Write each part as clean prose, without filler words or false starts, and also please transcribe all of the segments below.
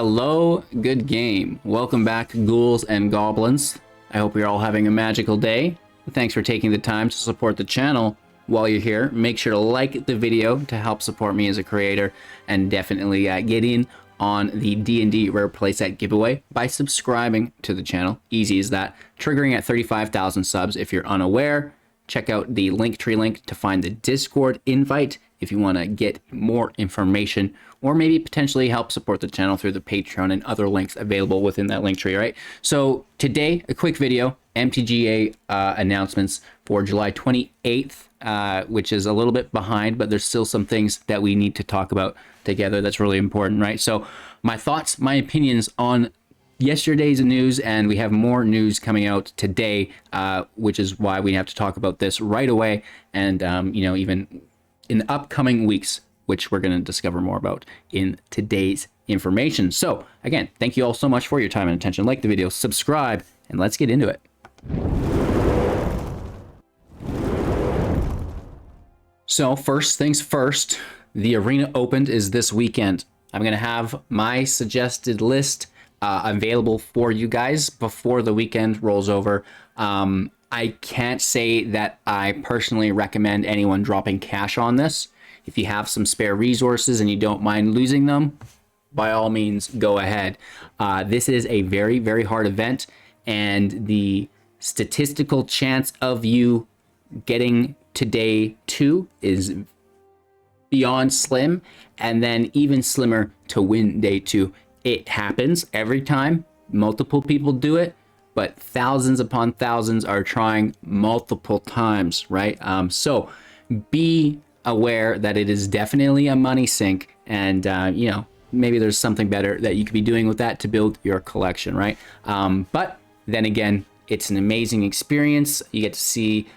Hello, good game. Welcome back, ghouls and goblins. I hope you're all having a magical day. Thanks for taking the time to support the channel. While you're here, make sure to like the video to help support me as a creator, and definitely get in on the D&D Rare Playset giveaway by subscribing to the channel. Easy as that. Triggering at 35,000 subs if you're unaware. Check out the Linktree link to find the Discord invite if you want to get more information, or maybe potentially help support the channel through the Patreon and other links available within that Linktree, right? So today, a quick video, MTGA announcements for July 28th, which is a little bit behind, but there's still some things that we need to talk about together that's really important, right? So my thoughts, my opinions on yesterday's news, and we have more news coming out today, which is why we have to talk about this right away, and even in the upcoming weeks, which we're going to discover more about in today's information. So again, thank you all so much for your time and attention. Like the video, subscribe, and let's get into it. So first things first, the arena opened is this weekend. I'm going to have my suggested list available for you guys before the weekend rolls over. I can't say that I personally recommend anyone dropping cash on this. If you have some spare resources and you don't mind losing them, by all means, go ahead. This is a very, very hard event, and the statistical chance of you getting to day 2 is beyond slim, and then even slimmer to win day 2. It happens every time. Multiple people do it, but thousands upon thousands are trying multiple times, right? So be aware that it is definitely a money sink, and maybe there's something better that you could be doing with that to build your collection, right? But then again, it's an amazing experience. You get to see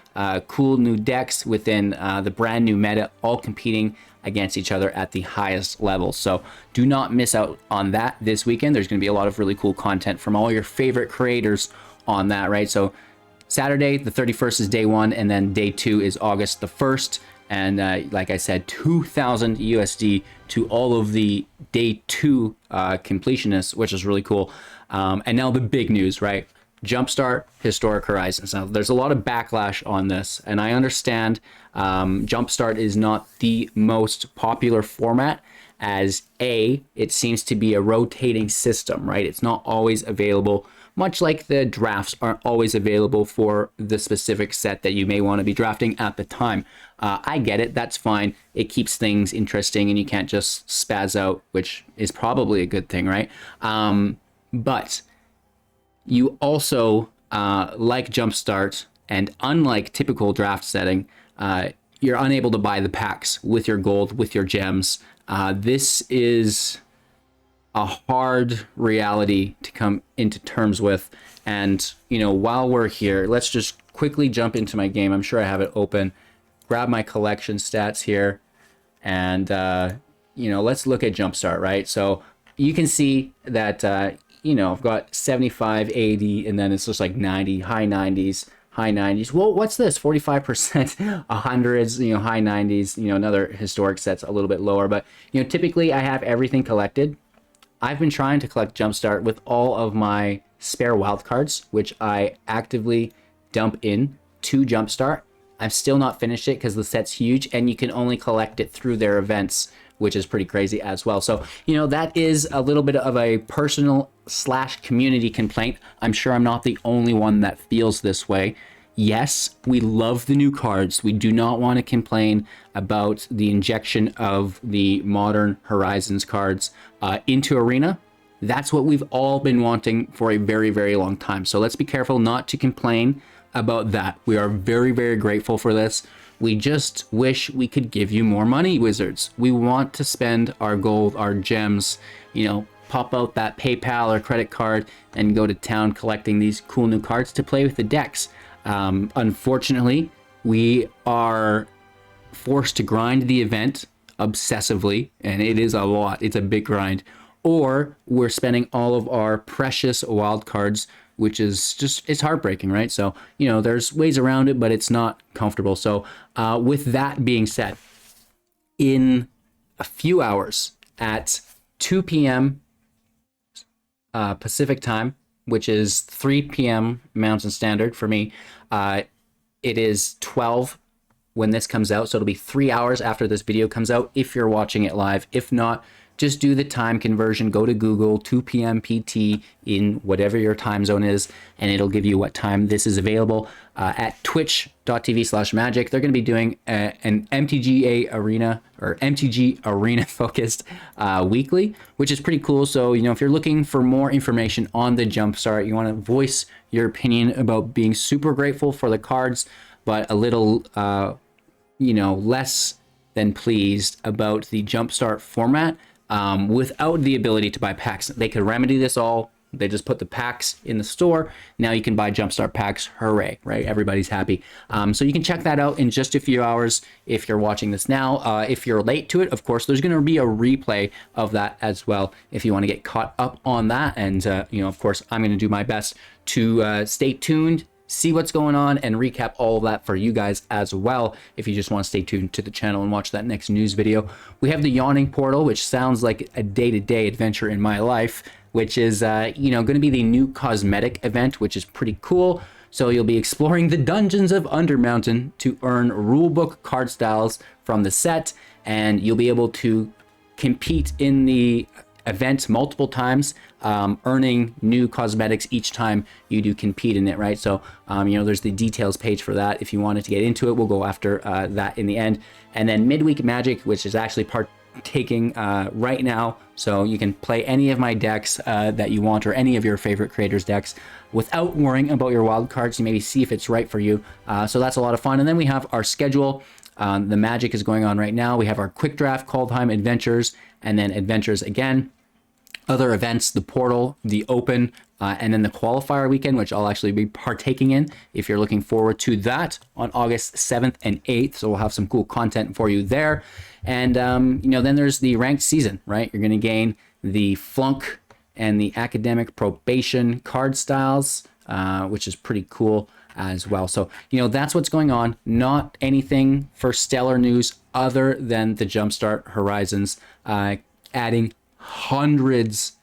cool new decks within the brand new meta, all competing against each other at the highest level. So do not miss out on that this weekend. There's going to be a lot of really cool content from all your favorite creators on that, right? So Saturday, the 31st is day 1, and then day 2 is August the 1st. And like I said, 2,000 USD to all of the day 2 completionists, which is really cool. And now the big news, right? Jumpstart Historic Horizons. Now, there's a lot of backlash on this, and I understand Jumpstart is not the most popular format, as it seems to be a rotating system, right? It's not always available, much like the drafts aren't always available for the specific set that you may want to be drafting at the time. I get it, that's fine. It keeps things interesting, and you can't just spaz out, which is probably a good thing, right? But you also, like Jumpstart, and unlike typical draft setting, you're unable to buy the packs with your gold, with your gems. This is a hard reality to come into terms with. And, while we're here, let's just quickly jump into my game. I'm sure I have it open. Grab my collection stats here. And, let's look at Jumpstart, right? So you can see that, I've got 75, 80, and then it's just like 90, high 90s. Well, what's this? 45%, hundreds, high 90s, another historic set's a little bit lower. But, typically I have everything collected. I've been trying to collect Jumpstart with all of my spare wildcards, which I actively dump in to Jumpstart. I've still not finished it because the set's huge, and you can only collect it through their events, which is pretty crazy as well. So, that is a little bit of a personal / community complaint. I'm sure I'm not the only one that feels this way. Yes, we love the new cards. We do not want to complain about the injection of the modern Horizons cards into Arena. That's what we've all been wanting for a very, very long time. So let's be careful not to complain about that. We are very, very grateful for this. We just wish we could give you more money, Wizards. We want to spend our gold, our gems, pop out that PayPal or credit card and go to town collecting these cool new cards to play with the decks. Unfortunately, we are forced to grind the event obsessively, and it is a lot. It's a big grind. Or we're spending all of our precious wild cards, which is just, it's heartbreaking, right? So, there's ways around it, but it's not comfortable. So with that being said, in a few hours at 2 p.m. Pacific time, which is 3 p.m. Mountain Standard for me. It is 12 when this comes out, so it'll be 3 hours after this video comes out if you're watching it live. If not, just do the time conversion, go to Google, 2 p.m. PT in whatever your time zone is, and it'll give you what time this is available. At twitch.tv/magic, they're going to be doing an MTGA Arena or MTG Arena focused weekly, which is pretty cool. So, you know, if you're looking for more information on the Jumpstart, you want to voice your opinion about being super grateful for the cards, but a little, you know, less than pleased about the Jumpstart format, without the ability to buy packs. They could remedy this all. They just put the packs in the store. Now you can buy Jumpstart packs. Hooray, right? Everybody's happy. So you can check that out in just a few hours if you're watching this now. If you're late to it, of course, there's going to be a replay of that as well if you want to get caught up on that. And, you know, of course, I'm going to do my best to stay tuned, see what's going on, and recap all of that for you guys as well if you just want to stay tuned to the channel and watch that next news video. We have the Yawning Portal, which sounds like a day-to-day adventure in my life, which is you know, going to be the new cosmetic event, which is pretty cool. So you'll be exploring the dungeons of Undermountain to earn rulebook card styles from the set, and you'll be able to compete in the event multiple times, earning new cosmetics each time you do compete in it, right? So, you know, there's the details page for that. If you wanted to get into it, we'll go after that in the end. And then Midweek Magic, which is actually partaking right now. So you can play any of my decks that you want, or any of your favorite creators' decks, without worrying about your wild cards. You maybe see if it's right for you. So that's a lot of fun. And then we have our schedule. The Magic is going on right now. We have our Quick Draft, Kaldheim Adventures, and then Adventures again. Other events, the Portal, the Open, and then the Qualifier weekend, which I'll actually be partaking in if you're looking forward to that on August 7th and 8th. So we'll have some cool content for you there. And, you know, then there's the ranked season, right? You're going to gain the Flunk and the Academic Probation card styles, which is pretty cool as well. So, you know, that's what's going on. Not anything for stellar news other than the Jumpstart Horizons, adding hundreds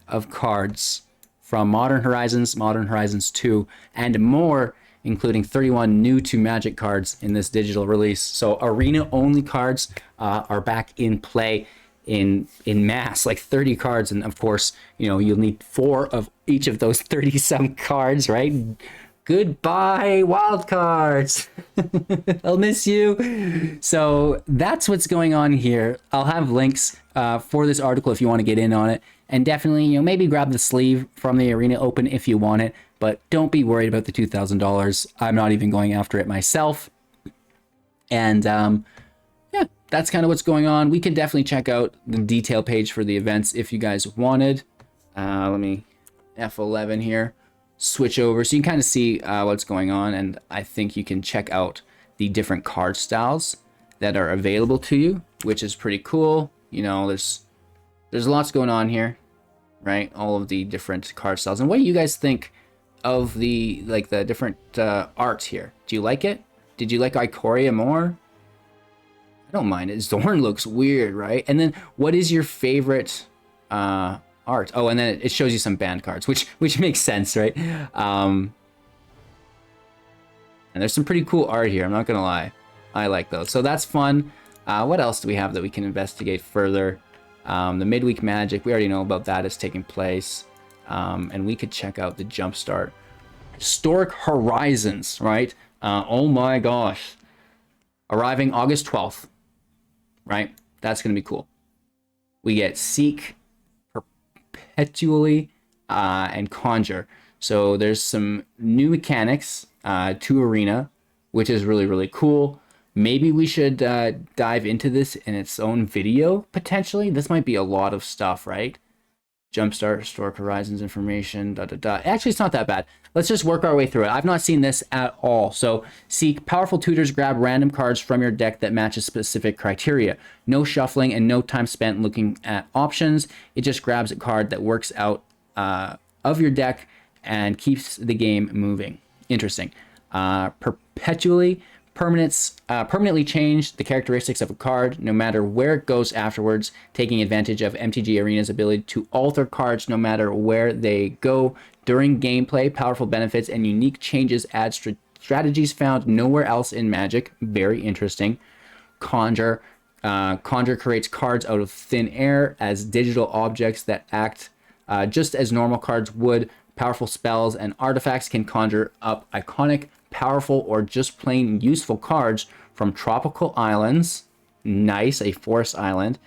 of cards from Modern Horizons, Modern Horizons 2, and more, including 31 new to Magic cards in this digital release. So arena-only cards are back in play in mass, like 30 cards. And of course, you know, you'll need 4 of each of those 30-some cards, right? Goodbye, wild cards. I'll miss you. So that's what's going on here. I'll have links for this article if you want to get in on it. And definitely, you know, maybe grab the sleeve from the Arena Open if you want it. But don't be worried about the $2,000. I'm not even going after it myself. And yeah, that's kind of what's going on. We can definitely check out the detail page for the events if you guys wanted. Let me F11 here. Switch over so you can kind of see what's going on, and I think you can check out the different card styles that are available to you, which is pretty cool. You know, there's lots going on here, right? All of the different card styles. And what do you guys think of the different art here? Do you like it? Did you like Ikoria more? I don't mind it. Zorn looks weird, right? And then what is your favorite art? Oh, and then it shows you some banned cards, which makes sense, right? And there's some pretty cool art here, I'm not gonna lie. I like those. So that's fun. What else do we have that we can investigate further? The Midweek Magic, we already know about that is taking place. And we could check out the Jumpstart Historic Horizons, right? Oh my gosh. Arriving August 12th, right? That's gonna be cool. We get Seek, Perpetually, and Conjure. So there's some new mechanics to Arena, which is really, really cool. Maybe we should dive into this in its own video, potentially. This might be a lot of stuff, right? Jumpstart, Historic Horizons information, Actually, it's not that bad. Let's just work our way through it. I've not seen this at all. So, Seek, powerful tutors grab random cards from your deck that matches specific criteria. No shuffling and no time spent looking at options. It just grabs a card that works out of your deck and keeps the game moving. Interesting. Perpetually, permanently change the characteristics of a card no matter where it goes afterwards, taking advantage of MTG Arena's ability to alter cards no matter where they go during gameplay. Powerful benefits and unique changes add strategies found nowhere else in Magic. Very interesting. Conjure. Conjure creates cards out of thin air as digital objects that act just as normal cards would. Powerful spells and artifacts can conjure up iconic, powerful, or just plain useful cards from tropical islands, nice, a forest island,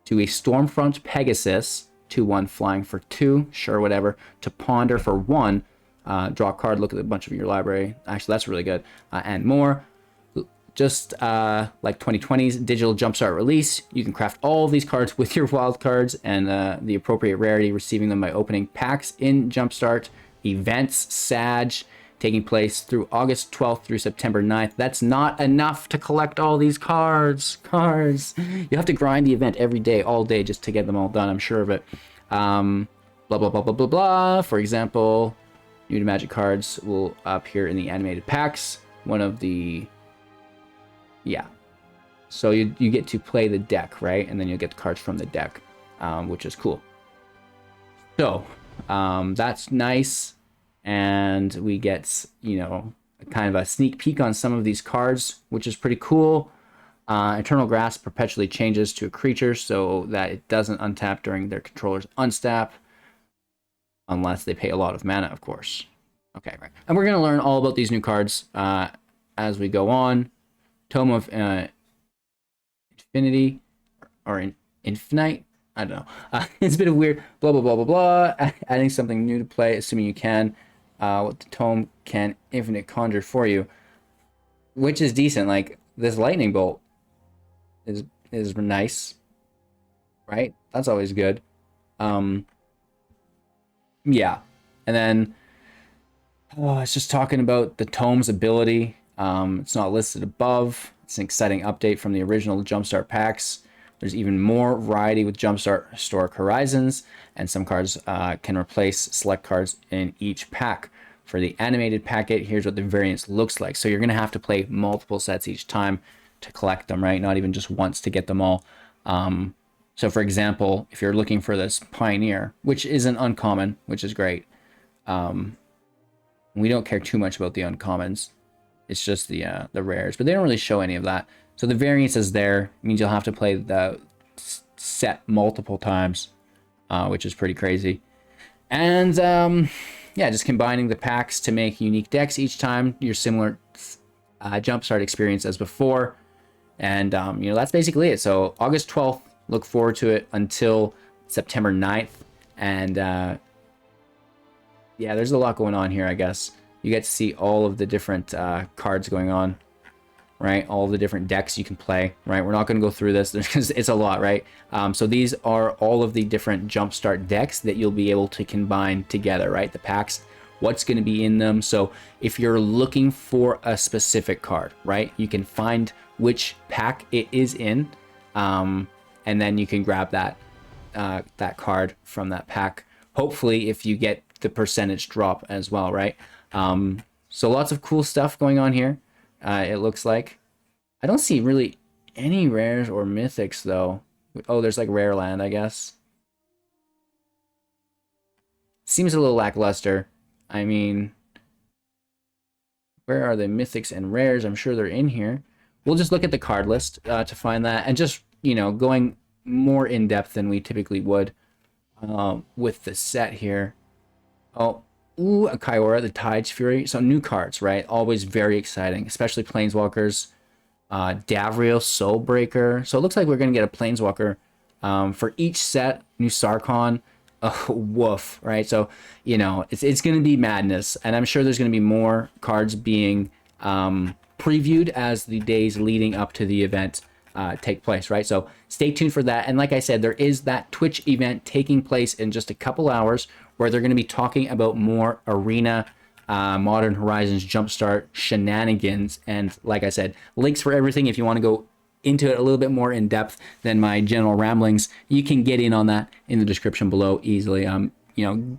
to a Stormfront Pegasus, 2/1 flying for 2, sure, whatever, to ponder for 1, draw a card, look at a bunch of your library. Actually, that's really good, and more. Just like 2020's digital jumpstart release, you can craft all these cards with your wild cards and the appropriate rarity, receiving them by opening packs in jumpstart events. SAG taking place through August 12th through September 9th. That's not enough to collect all these cards. You have to grind the event every day, all day, just to get them all done. I'm sure of it. Blah blah blah blah blah blah. For example, new to Magic cards will appear in the animated packs. One of the so you get to play the deck, right? And then you'll get the cards from the deck, which is cool. So that's nice. And we get, kind of a sneak peek on some of these cards, which is pretty cool. Eternal Grasp perpetually changes to a creature so that it doesn't untap during their controller's unstap, unless they pay a lot of mana, of course. Okay, right. And we're going to learn all about these new cards as we go on. Tome of Infinity, or Infinite, I don't know. It's a bit of weird, blah, blah, blah, blah, blah. Adding something new to play, assuming you can. What the tome can infinite conjure for you, which is decent. Like, this lightning bolt is nice, right? That's always good. Yeah. And then, it's just talking about the tome's ability. It's not listed above. It's an exciting update from the original Jumpstart packs. There's even more variety with Jumpstart Historic Horizons, and some cards can replace select cards in each pack. For the animated packet, here's what the variance looks like. So you're going to have to play multiple sets each time to collect them, right? Not even just once to get them all. So for example, if you're looking for this Pioneer, which isn't uncommon, which is great. We don't care too much about the uncommons. It's just the rares, but they don't really show any of that. So the variance is there. It means you'll have to play the set multiple times, which is pretty crazy. And yeah, just combining the packs to make unique decks each time. Your similar Jumpstart experience as before. And that's basically it. So August 12th, look forward to it until September 9th. And yeah, there's a lot going on here, I guess. You get to see all of the different cards going on, right? All the different decks you can play, right? We're not going to go through this because it's a lot, right? So these are all of the different Jumpstart decks that you'll be able to combine together, right? The packs, what's going to be in them. So if you're looking for a specific card, right, you can find which pack it is in, and then you can grab that card from that pack. Hopefully, if you get the percentage drop as well, right? So lots of cool stuff going on here. It looks like. I don't see really any rares or mythics though. Oh, there's like rare land, I guess. Seems a little lackluster. I mean, where are the mythics and rares? I'm sure they're in here. We'll just look at the card list to find that, and just, going more in depth than we typically would with the set here. Oh, ooh, a Kyora, the Tide's Fury. So new cards, right? Always very exciting, especially Planeswalkers. Davriel Soulbreaker. So it looks like we're going to get a Planeswalker for each set. New Sarkhan. Oh, woof, right? So, it's going to be madness. And I'm sure there's going to be more cards being previewed as the days leading up to the event take place, right? So stay tuned for that. And like I said, there is that Twitch event taking place in just a couple hours where they're going to be talking about more Arena, Modern Horizons, Jumpstart shenanigans. And like I said, links for everything. If you want to go into it a little bit more in depth than my general ramblings, you can get in on that in the description below easily.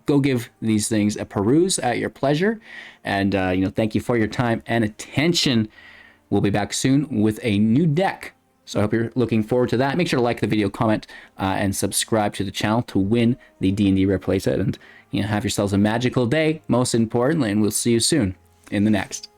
Go give these things a peruse at your pleasure. And, thank you for your time and attention. we'll be back soon with a new deck. So I hope you're looking forward to that. Make sure to like the video, comment, and subscribe to the channel to win the D&D Rare playset. And have yourselves a magical day, most importantly, and we'll see you soon in the next.